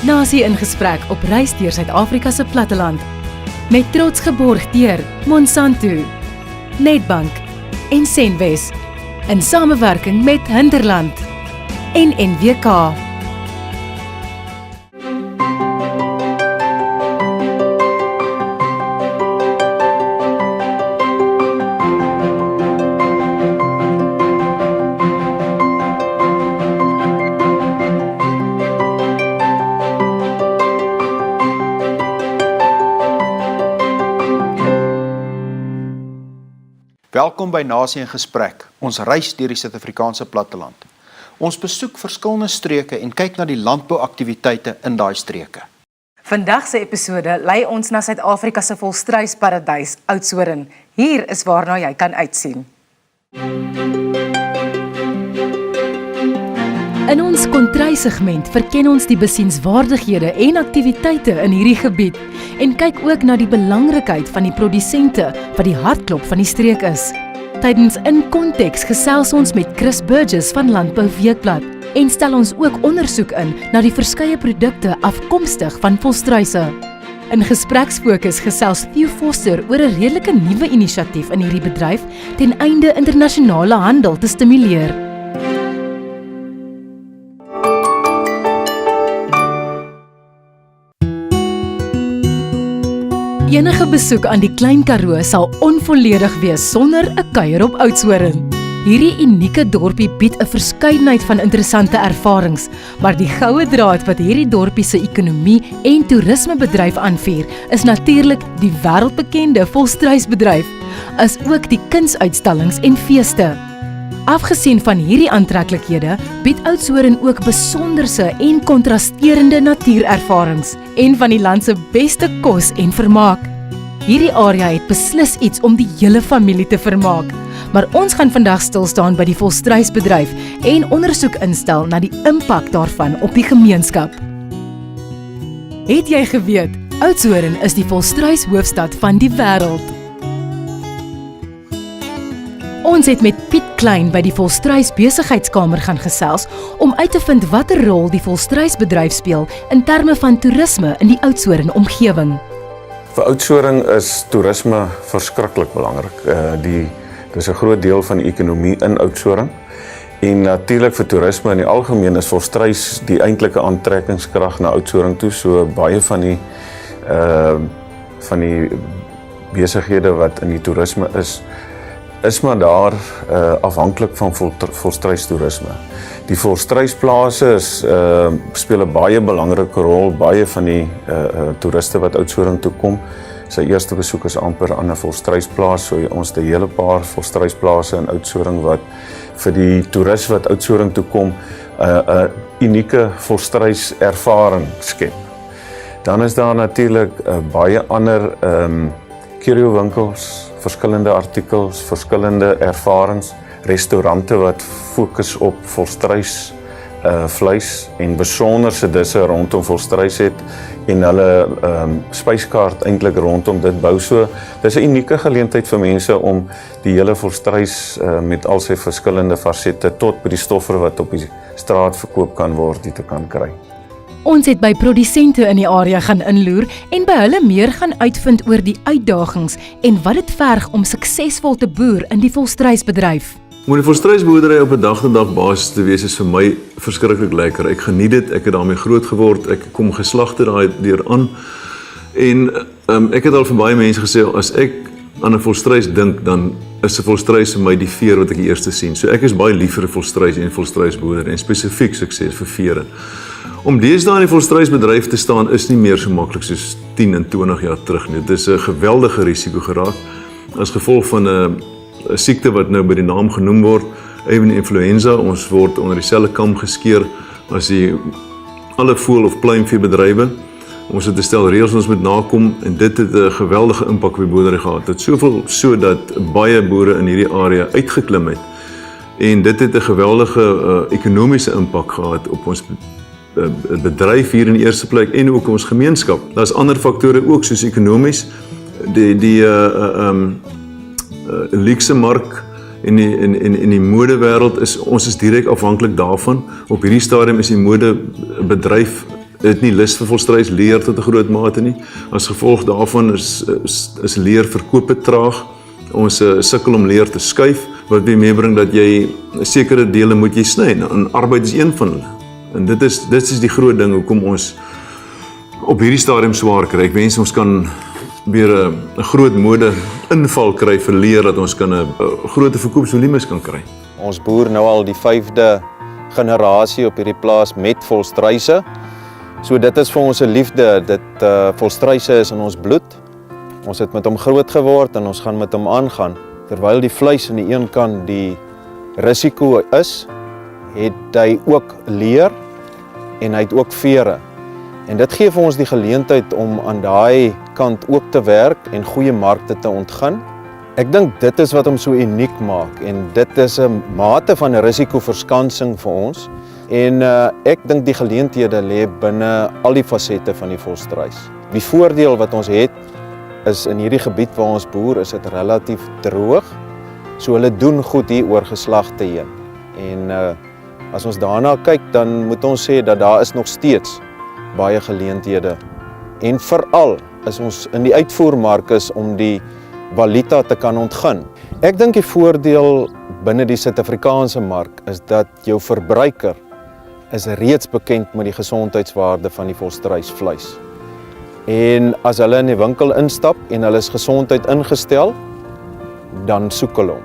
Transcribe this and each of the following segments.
Nasie in gesprek op reis deur Suid-Afrika se platteland. Met trots geborg deur Monsanto, Nedbank en Senwes in samewerking met Hinterland en NWK. Welkom by Nasie in Gesprek, ons reis deur die Suid-Afrikaanse platteland. Ons besoek verskillende streke en kyk na die landbouaktiwiteite in daai streke. Vandag se episode lei ons na Suid-Afrika se volstruisparadys, Oudtshoorn. Hier is waarna jy kan uitsien. In ons kontry-segment verken ons die besienswaardighede en aktiwiteite in hierdie gebied en kyk ook na die belangrikheid van die produsente wat die hartklop van die streek is. Tydens In Konteks gesels ons met Chris Burgess van Landbou Weekblad en stel ons ook ondersoek in na die verskeie produkte afkomstig van volstruise. In gespreksfokus gesels Theo Foster oor 'n redelike nuwe inisiatief in hierdie bedryf ten einde internasionale handel te stimuleer. Enige besoek aan die Klein Karoo sal onvolledig wees sonder 'n kuier op Oudtshoorn. Hierdie unieke dorpie bied 'n verskeidenheid van interessante ervarings, maar die goue draad wat hierdie dorpie se ekonomie en toerismebedryf aanvuur, is natuurlik die wêreldbekende volstruisbedryf, as ook die kunsuitstallings en feeste. Afgesien van hierdie aantreklikhede, bied Oudtshoorn ook besonderse en kontrasterende natuurervarings en van die land se beste kos en vermaak. Hierdie area het beslis iets om die hele familie te vermaak, maar ons gaan vandag stil staan by die volstruisbedryf en ondersoek instel na die impak daarvan op die gemeenskap. Het jy geweet, Oudtshoorn is die volstruishoofstad van die wêreld? Ons het met Piet Klein by die Volstruis Besigheidskamer gaan gesels om uit te vind watter rol die volstruisbedryf speel in terme van toerisme in die Oudtshoorn omgewing. Vir Oudtshoorn is toerisme verskriklik belangrik. Dis 'n groot deel van die ekonomie in Oudtshoorn. En natuurlik vir toerisme in die algemeen is volstruis die eintlike aantrekkingskrag na Oudtshoorn toe. So baie van die besighede wat in die toerisme is maar daar afhanklik van volstruistoerisme. Die volstruisplase speel 'n baie belangrike rol. Baie van die toeriste wat Oudtshoorn toe kom, sy eerste besoek is amper aan 'n volstruisplaas. So ons het 'n hele paar volstruisplase in Oudtshoorn wat vir die toerist wat Oudtshoorn toe kom 'n unieke volstruiservaring skep. Dan is daar natuurlik baie ander curiowinkels, verskillende artikels, verskillende ervarings, restaurante wat fokus op volstruis vleis en besonderse disse rondom volstruis het en hulle spyskaart eintlik rondom dit bou. So dis 'n unieke geleentheid vir mense om die hele volstruis met al sy verskillende fasette tot by die stoffer wat op die straat verkoop kan word, die te kan kry. Ons het by produsente in die area gaan inloer en by hulle meer gaan uitvind oor die uitdagings en wat dit verg om suksesvol te boer in die volstruisbedryf. Om die volstruisboerdery op 'n dag-tot-dag basis te wees is vir my verskriklik lekker. Ek geniet dit, ek het daarmee groot geword, ek kom geslagte daardeur aan. En ek het al vir baie mense gesê, as ek aan 'n volstruis dink, dan is 'n volstruis vir my die veer wat ek die eerste sien. So ek is baie lief vir 'n volstruis en volstruisboerdery en spesifiek sukses vir vere. Om deesdae in die volstruisbedryf te staan is nie meer so maklik soos 10 en 20 jaar terug nie. Dit is 'n geweldige risiko geraak as gevolg van 'n siekte wat nou by die naam genoem word, avian influenza. Ons word onder dieselfde kam geskeer as alle voël- of pluimveebedrywe. Ons het 'n stel reëls ons moet nakom en dit het 'n geweldige impak op die boerdery gehad. Dit soveel so dat baie boere in hierdie area uitgeklim het. En dit het 'n geweldige ekonomiese impak gehad op ons bedryf hier in die eerste plek en ook ons gemeenskap. Daar's ander faktore ook soos ekonomies, die luukse mark en die modewêreld ons is direk afhanklik daarvan. Op hierdie stadium is die modebedryf het nie lus vir volstruisleer tot 'n groot mate nie. As gevolg daarvan is leerverkope traag. Ons sukkel om leer te skuif, wat weer meebring dat jy sekere dele moet jy sny, en arbeid is een van hulle. En dit is die groot ding hoekom ons op hierdie stadium swaar kry. Ek wens ons kan weer 'n groot mode inval kry vir leer, dat ons kan 'n groot verkoopsvolumes kan kry. Ons boer nou al die 5de generasie op hierdie plaas met volstruise. So dit is vir ons 'n liefde, volstruise is in ons bloed. Ons het met hom groot geword en ons gaan met hom aangaan. Terwyl die vleis aan die een kant die risiko is, het hy ook leer en hy het ook vere. En dit gee vir ons die geleentheid om aan daai kant ook te werk en goeie markte te ontgin. Ek dink dit is wat hom so uniek maak en dit is 'n mate van risikoverskansing vir ons. En ek dink die geleenthede lê binne al die fasette van die volstruis. Die voordeel wat ons het is in hierdie gebied waar ons boer, is dit relatief droog. So hulle doen goed hier oor geslagte heen. En as ons daarna kyk, dan moet ons sê dat daar is nog steeds baie geleenthede. En veral as ons in die uitvoermark is om die valuta te kan ontgin. Ek dink die voordeel binne die Suid-Afrikaanse mark is dat jou verbruiker is reeds bekend met die gesondheidswaarde van die volstruisvleis. En as hulle in die winkel instap en hulle is gesondheid ingestel, dan soek hulle hom.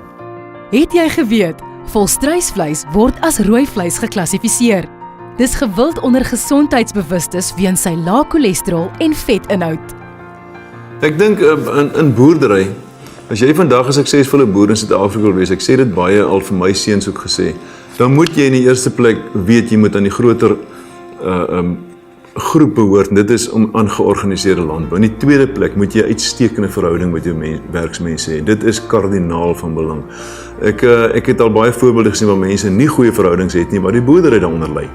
Het jy geweet, volstruisvleis word as rooi vleis geklassifiseer. Dis gewild onder gesondheidsbewustes weens sy lae cholesterol en vetinhoud. Ek dink in boerdery, as jy vandag 'n suksesvolle boer in Suid-Afrika wil wees, ek sê dit baie al vir my seuns ook gesê, dan moet jy in die eerste plek weet jy moet aan die groter groep behoort, en dit is om aan georganiseerde landbou. In die tweede plek moet jy 'n uitstekende verhouding met jou werksmense hê. Dit is kardinaal van belang. Ek het al baie voorbeelde gesien waar mense nie goeie verhoudings het nie, maar die boerdery daaronder lê.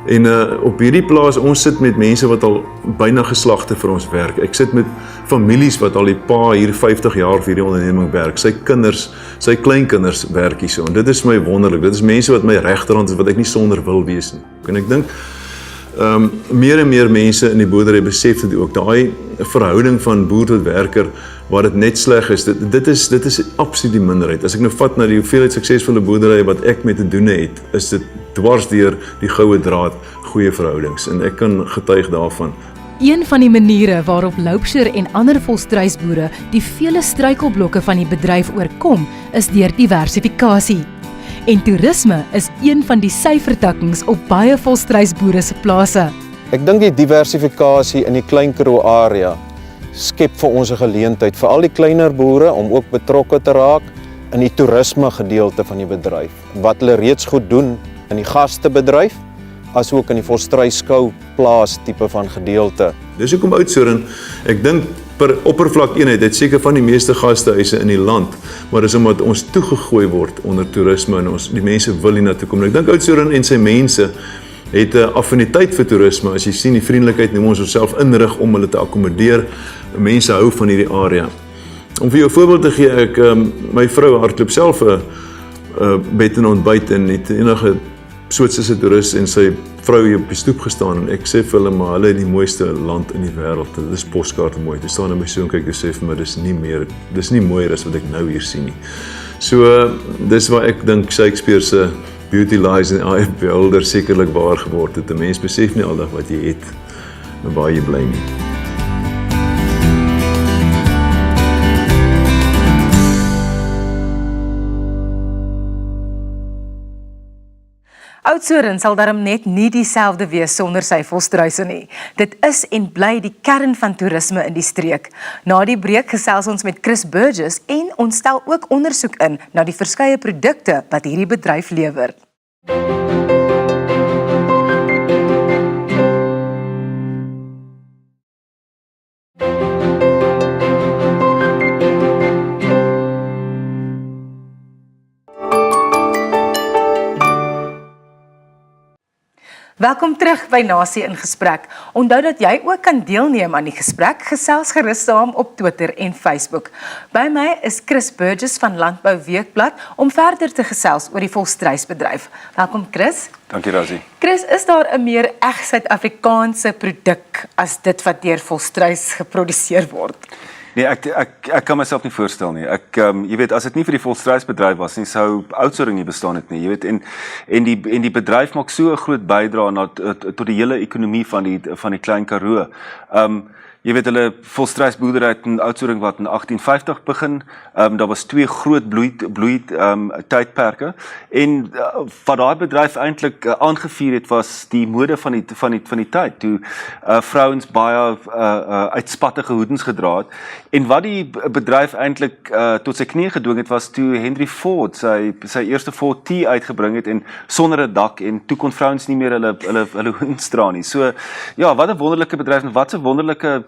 En op hierdie plaas, ons sit met mense wat al byna geslagte vir ons werk. Ek sit met families wat al die pa hier 50 jaar vir hierdie onderneming werk. Sy kinders, sy kleinkinders werk hier so. En dit is vir my wonderlik. Dit is mense wat my regterhand is, wat ek nie sonder wil wees nie. En ek dink, meer en meer mense in die boerdery besef dit ook. Daai verhouding van boer tot werker, waar dit net sleg is, dit is absoluut die minderheid. As ek nou vat na die hoeveelheid suksesvolle boerdery wat ek mee te doen het, is dit dwars deur die goue draad, goeie verhoudings, en ek kan getuig daarvan. Een van die maniere waarop Loubser en ander volstruisboere die vele struikelblokke van die bedryf oorkom, is deur diversifikasie. En toerisme is een van die syfertakkings op baie volstruisboere se plase. Ek dink die diversifikasie in die Klein Karoo area skep vir ons 'n geleentheid vir al die kleiner boere om ook betrokke te raak in die toerisme gedeelte van die bedryf. Wat hulle reeds goed doen in die gastebedryf, as ook in die volstruisskou plaas tipe van gedeelte. Dis hoekom Oudtshoorn, ek dink per oppervlak eenheid, het seker van die meeste gastehuise in die land, maar dis omdat ons toegegooi word onder toerisme en die mense wil hier na toe kom. Ek dink Oudtshoorn en sy mense het 'n affiniteit vir toerisme. As jy sien die vriendelikheid, noem ons onsself inrig om hulle te akkommodeer. Mense hou van hierdie area. Om vir jou 'n voorbeeld te gee, my vrou hardloop self 'n bed en ontbyt en het enige Switserse toerist en sy vrou hier op die stoep gestaan en ek sê vir hulle, maar hulle het die mooiste land in die wêreld. Dit is poskaart mooi. Toe staan in my so en kyk en sê vir my, dis nie mooier as wat ek nou hier sien nie. So dis waar ek dink Shakespeare se beauty lies in the eye of the beholder sekerlik waar geword het. 'n Mens besef nie aldag wat jy het en waar jy bly nie. Oudtshoorn sal daarom net nie dieselfde wees sonder sy volstruise nie. Dit is en bly die kern van toerisme in die streek. Na die breek gesels ons met Chris Burgess en ons stel ook ondersoek in na die verskeie produkte wat hierdie bedryf lewer. Welkom terug by Nasie in Gesprek. Onthou dat jy ook kan deelneem aan die gesprek, gesels gerus saam op Twitter en Facebook. By my is Chris Burgess van Landbou Weekblad om verder te gesels oor die volstruisbedryf. Welkom Chris. Dankie Rosie. Chris, is daar 'n meer reg Suid-Afrikaanse produk as dit wat deur volstruis geproduseer word? Nee, ek kan myself nie voorstel nie. Jy weet, as dit nie vir die volstruisbedryf was nie, sou outsourcing nie bestaan het nie. Jy weet, en die bedryf maak so 'n groot bydrae tot die hele ekonomie van die Klein Karoo. Jy weet, hulle volstruisboerdery het in outsourcing wat in 1850 begin. Daar was 2 groot bloei tydperke en wat daai bedryf eintlik aangevuur het was die mode van die tyd toe vrouens baie uitspattige hoedens gedra het. En wat die bedryf eintlik tot sy knie gedwing het was toe Henry Ford sy eerste Ford T uitgebring het en sonder 'n dak en toe kon vrouens nie meer hulle hoedens dra nie. So ja, wat 'n wonderlike bedryf en wat 'n wonderlike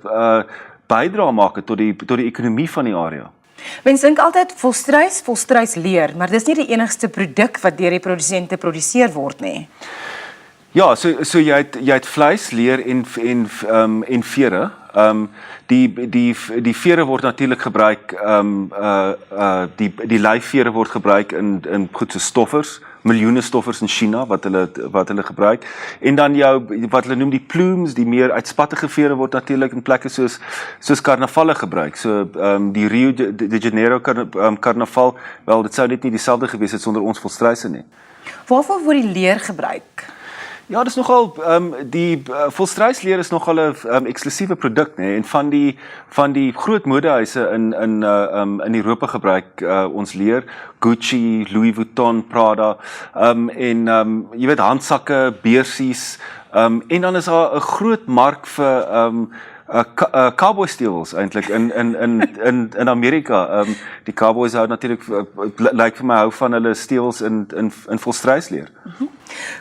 bydra maak het tot die ekonomie van die area. Mens dink altyd volstruisleer, maar dis nie die enigste produk wat deur die produsente geproduseer word nie. Ja, so jy het vleis, leer en vere. Die vere word natuurlik gebruik, die lyfvere word gebruik in goed so stoffers, miljoene stoffers in China wat hulle gebruik. En dan wat hulle noem die plumes, die meer uitspattige vere word natuurlik in plekke soos karnavalle gebruik. So die Rio de Janeiro karnaval, wel dit sou net nie dieselfde gewees het sonder ons volstruise nie. Waarvoor word die leer gebruik? Ja, dis nogal die volstruisleer is nogal 'n eksklusiewe produk, nê, en van die groot modehuise in Europa gebruik ons leer, Gucci, Louis Vuitton, Prada, jy weet handsakke, beursies, en dan is daar 'n groot mark vir cowboy steels eintlik in Amerika. Die cowboys hou natuurlik lyk vir my hou van hulle steels in volstruisleer.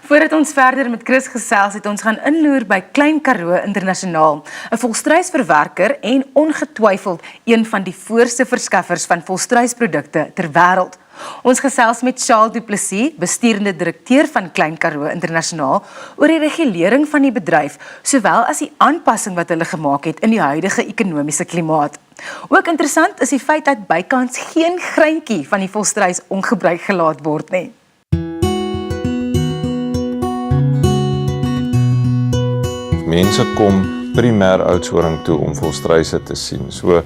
Voordat ons verder met Chris gesels het, ons gaan inloer by Klein Karoo Internasionaal, 'n volstruisverwerker en ongetwyfeld een van die voorste verskaffers van volstruisprodukte ter wêreld. Ons gesels met Charles Du Plessis, bestuurende direkteur van Klein Karoo Internasionaal, oor die regulering van die bedryf, sowel as die aanpassing wat hulle gemaak het in die huidige ekonomiese klimaat. Ook interessant is die feit dat bykans geen greintjie van die volstruis ongebruik gelaat word nie. Mense kom primêr Oudtshoorn toe om volstruise te sien. So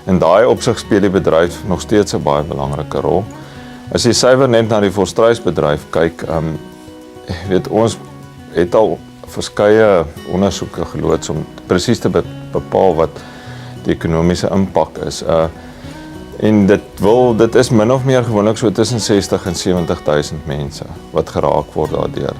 in daai opsig speel die bedryf nog steeds 'n baie belangrike rol. As jy suiwer net na die volstruisbedryf kyk, weet ons het al verskeie ondersoeke geloods om presies te bepaal wat die ekonomiese impak is. En dit is min of meer gewoonlik so tussen 60 en 70,000 mense wat geraak word daardeur.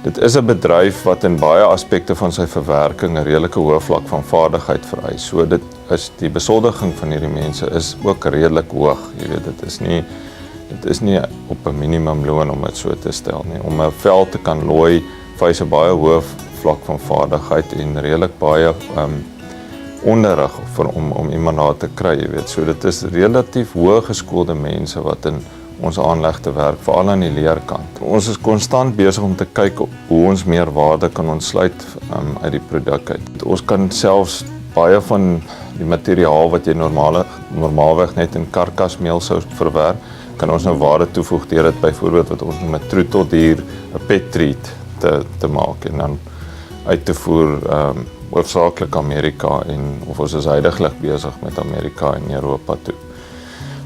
Dit is 'n bedryf wat in baie aspekte van sy verwerking 'n redelike hoë vlak van vaardigheid vereis. So dit is die besoldiging van hierdie mense is ook redelik hoog. Jy weet, dit is nie op 'n minimumloon om dit so te stel nie. Om 'n vel te kan looi, vereis 'n baie hoë vlak van vaardigheid en redelik baie onderrig om iemand daar te kry, jy weet. So dit is relatief hoë geskoolde mense wat in ons aanlegte werk, veral aan die leerkant. Ons is konstant besig om te kyk hoe ons meer waarde kan ontsluit uit die produk uit. Ons kan selfs baie van die materiaal wat jy normaalweg net in karkasmeel sou verwerk, kan ons nou waarde toevoeg deur dit byvoorbeeld wat ons noem 'n troeteldier, 'n pet treat te maak en dan uit te voer hoofsaaklik Amerika of ons is huidiglik besig met Amerika en Europa toe.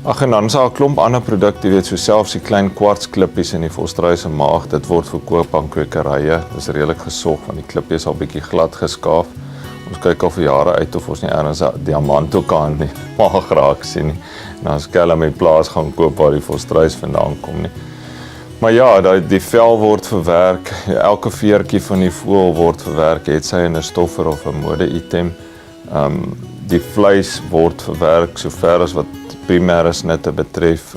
Ag en dan is daar 'n klomp ander produkte, jy weet, so selfs die klein kwartsklippies in die volstruise maag, dit word verkoop aan kwekerye. Dis redelik gesog want die klippie is al bietjie glad geskaaf. Ons kyk al vir jare uit of ons nie ergens 'n diamant ook aan die maag raak sien nie. En as ek my plaas gaan koop waar die volstruis vandaan kom nie. Maar ja, die vel word verwerk, elke veertjie van die voël word verwerk, het sy in 'n stoffer of 'n mode-item. Die vleis word verwerk sover as wat primêre snitte betref,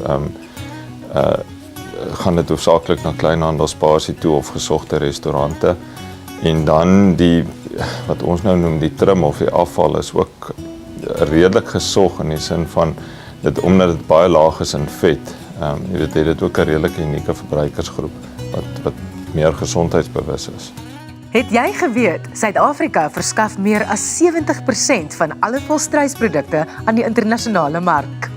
gaan dit hoofsaaklik na kleinhandelsbasie toe of gesogte restaurante. En dan wat ons nou noem die trim of die afval is ook redelik gesog in die sin van omdat dit baie laag is in vet. Jy weet, dit ook 'n redelik unieke verbruikersgroep wat meer gesondheidsbewus is. Het jy geweet, Suid-Afrika verskaf meer as 70% van alle volstruisprodukte aan die internasionale mark?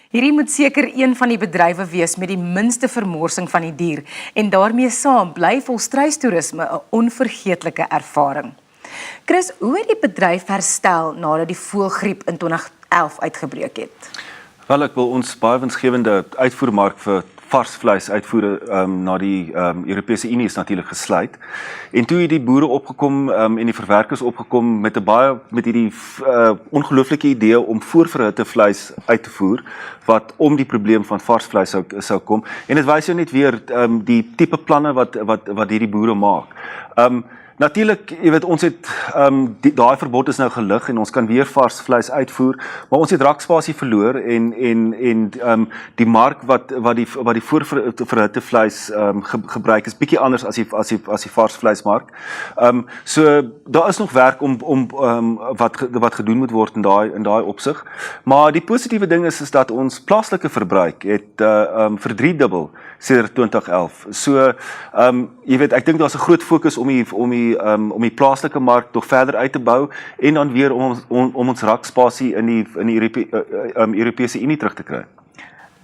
Hierdie moet seker een van die bedrywe wees met die minste vermorsing van die dier en daarmee saam bly volstruistoerisme 'n onvergeetlike ervaring. Chris, hoe het die bedryf herstel nadat die voëlgriep in 2011 uitgebreek het? Wel, ek wil ons baie winsgewende uitvoermark vir vars vleis uitvoere na die Europese Unie is natuurlik gesluit. En toe het die boere opgekom en die verwerkers opgekom met hierdie ongelooflike idee om voorverhitte vleis uit te voer wat om die probleem van vars vleis sou kom. En dit wys jou net weer die tipe planne wat hierdie boere maak. Natuurlik, jy weet, ons het daai verbod is nou gelig en ons kan weer vars vleis uitvoer, maar ons het rakspasie verloor en die mark wat die voorverhitte vleis gebruik is bietjie anders as die vars vleismark. So daar is nog werk om wat gedoen moet word in daai opsig. Maar die positiewe ding is dat ons plaaslike verbruik het verdriedubbel sedert 2011. So jy weet, ek dink daar's 'n groot fokus om die plaaslike mark nog verder uit te bou en dan weer om ons rakspasie in die Europese Unie terug te kry.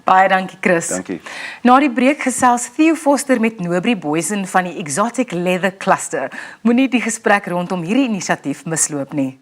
Baie dankie, Chris. Dankie. Na die breek gesels Theo Foster met Nobri Boysen van die Exotic Leather Cluster. Moenie die gesprek rondom hierdie inisiatief misloop nie.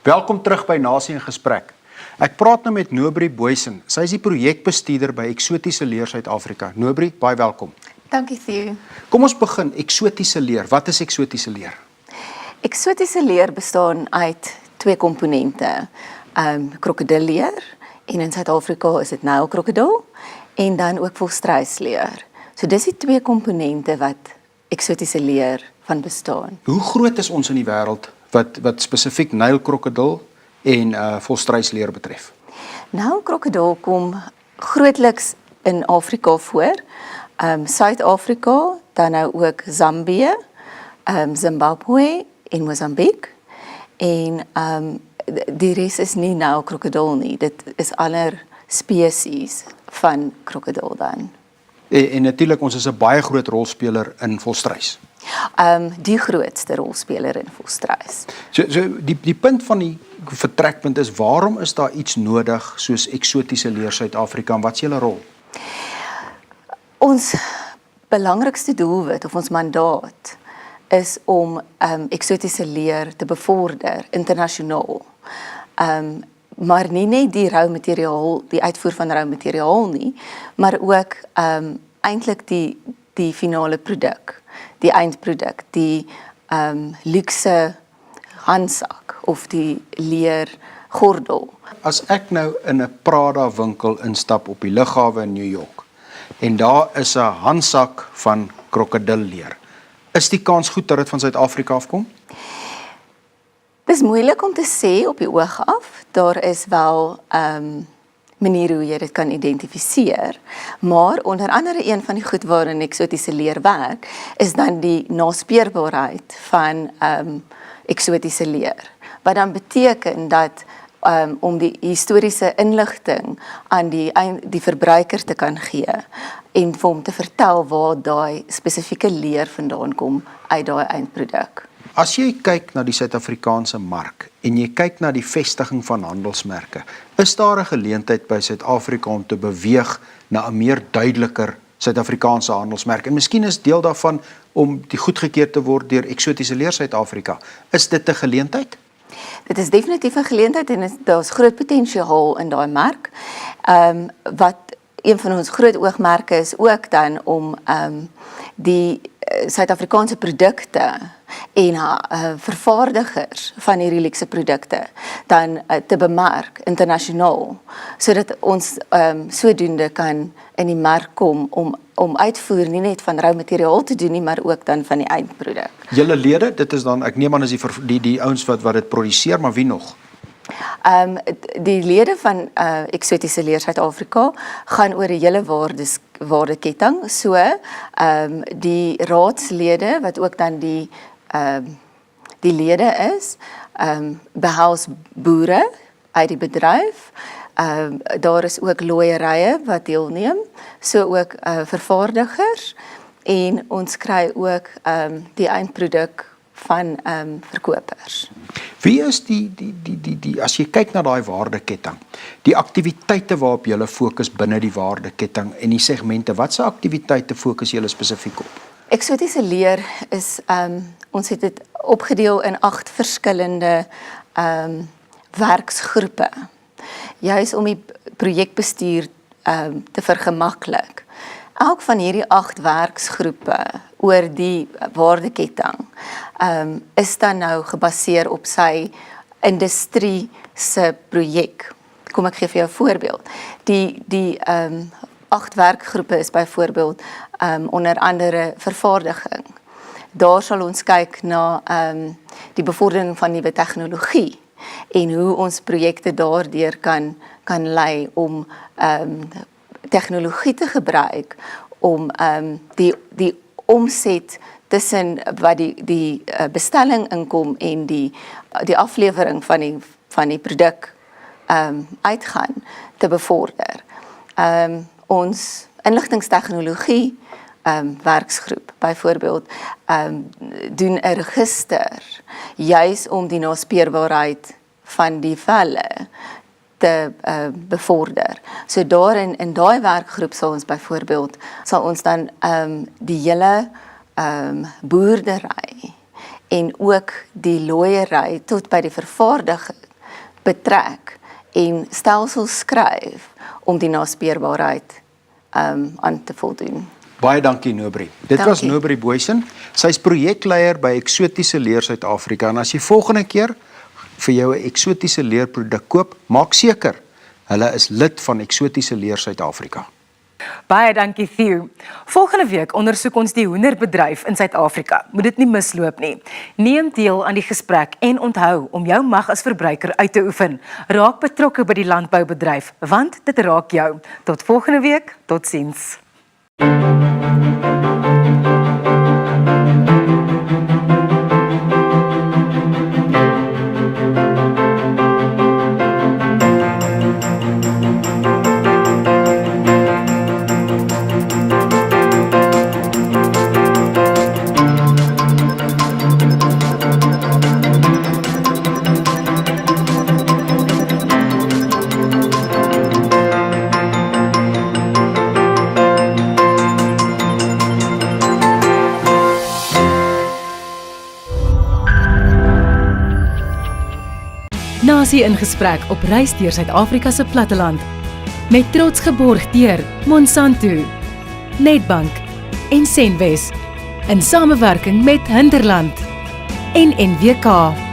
Welkom terug by Nasie in Gesprek. Ek praat nou met Nobri Boysen. Sy is die projekbestuurder by Eksotiese Leer Suid-Afrika. Nobri, baie welkom. Dankie, Theo. Kom ons begin, eksotiese leer. Wat is eksotiese leer? Eksotiese leer bestaan uit twee komponente. Krokodilleer, en in Suid-Afrika is dit nylkrokodil, en dan ook volstruisleer. So dis die twee komponente wat eksotiese leer van bestaan. Hoe groot is ons in die wêreld wat spesifiek nylkrokodil en volstruisleer betref? Nylkrokodil kom grootliks in Afrika voor. Suid-Afrika, dan nou ook Zambië, Zimbabwe en Mosambiek. En die res is nie nylkrokodil nie. Dit is ander spesies van krokodil dan. En natuurlik, ons is 'n baie groot rolspeler in volstruis. Die grootste rolspeler in volstruis. So die punt van die vertrekpunt is, waarom is daar iets nodig soos eksotiese leer Suid-Afrika en wat is julle rol? Ons belangrikste doelwit of ons mandaat is om eksotiese leer te bevorder internasionaal. Maar nie net die roumateriaal, die uitvoer van roumateriaal nie, maar ook eintlik die finale produk, die eindproduk, die luukse handsak of die leergordel. As ek nou in 'n Prada winkel instap op die lughawe in New York en daar is 'n handsak van krokodilleer, is die kans goed dat dit van Suid-Afrika afkom? Dis moeilik om te sê op die oog af. Daar is wel maniere hoe jy dit kan identifiseer, maar onder andere een van die goed waarin eksotiese leer werk, is dan die naspeurbaarheid van eksotiese leer. Wat dan beteken dat om die historiese inligting aan die verbruiker te kan gee en vir hom te vertel waar daai spesifieke leer vandaan kom uit daai eindproduk. As jy kyk na die Suid-Afrikaanse mark en jy kyk na die vestiging van handelsmerke, is daar 'n geleentheid by Suid-Afrika om te beweeg na 'n meer duideliker Suid-Afrikaanse handelsmerk? En miskien is deel daarvan om die goedgekeur te word deur Eksotiese Leer Suid-Afrika. Is dit 'n geleentheid? Dit is definitief 'n geleentheid en daar's groot potensiaal in daai mark. Wat een van ons groot oogmerke is ook dan om die Suid-Afrikaanse produkte en vervaardigers van hierdie luukse produkte dan te bemark internasionaal, sodat ons sodoende kan in die mark kom om uitvoer nie net van roumateriaal te doen nie, maar ook dan van die eindproduk. Julle lede, dit is dan, ek neem aan is die ouens wat dit produseer, maar wie nog? Die lede van Eksotiese Leer Suid-Afrika gaan oor die hele waardeketting. So die raadslede wat ook dan die lede is, behels boere uit die bedryf. Daar is ook looierye wat deelneem, so ook vervaardigers en ons kry ook die eindproduk van verkopers. Wie is as jy kyk na daai waardeketting, die aktiwiteite waarop jy fokus binne die waardeketting en die segmente, watse aktiwiteite fokus jy spesifiek op? Eksotiese Leer is, ons het dit opgedeel in 8 verskillende werksgroepe. Juis om die projekbestuur te vergemaklik. Elk van hierdie 8 werksgroepe oor die waardeketting is dan nou gebaseer op sy industrie se projek. Kom ek gee vir jou 'n voorbeeld. Die 8 werkgroepe is byvoorbeeld onder andere vervaardiging. Daar sal ons kyk na die bevordering van nuwe tegnologie en hoe ons projekte daardeur kan lei om tegnologie te gebruik om die omset tussen wat die bestelling inkom en die aflewering van die produk uitgaan te bevorder. Ons inligtingstegnologie werksgroep byvoorbeeld doen 'n register juis om die naspeurbaarheid van die velle te bevorder. So daarin in daai werkgroep sal ons dan die hele boerdery en ook die looiery tot by die vervaardiging betrek en stelsels skryf om die naspeurbaarheid aan te voldoen. Baie dankie Nobri. Dit was Nobri Booysen. Sy is projekleier by Eksotiese Leer Suid-Afrika en as jy volgende keer vir jou 'n eksotiese leerproduk koop, maak seker hulle is lid van Eksotiese Leer Suid-Afrika. Baie dankie Theo. Volgende week ondersoek ons die hoenderbedryf in Suid-Afrika. Moet dit nie misloop nie. Neem deel aan die gesprek en onthou om jou mag as verbruiker uit te oefen. Raak betrokke by die landboubedryf, want dit raak jou. Tot volgende week, totsiens. Nasie in gesprek op reis deur Suid-Afrika se platteland. Met trots geborg deur Monsanto, Nedbank en Senwes in samewerking met Hinderland en NWK.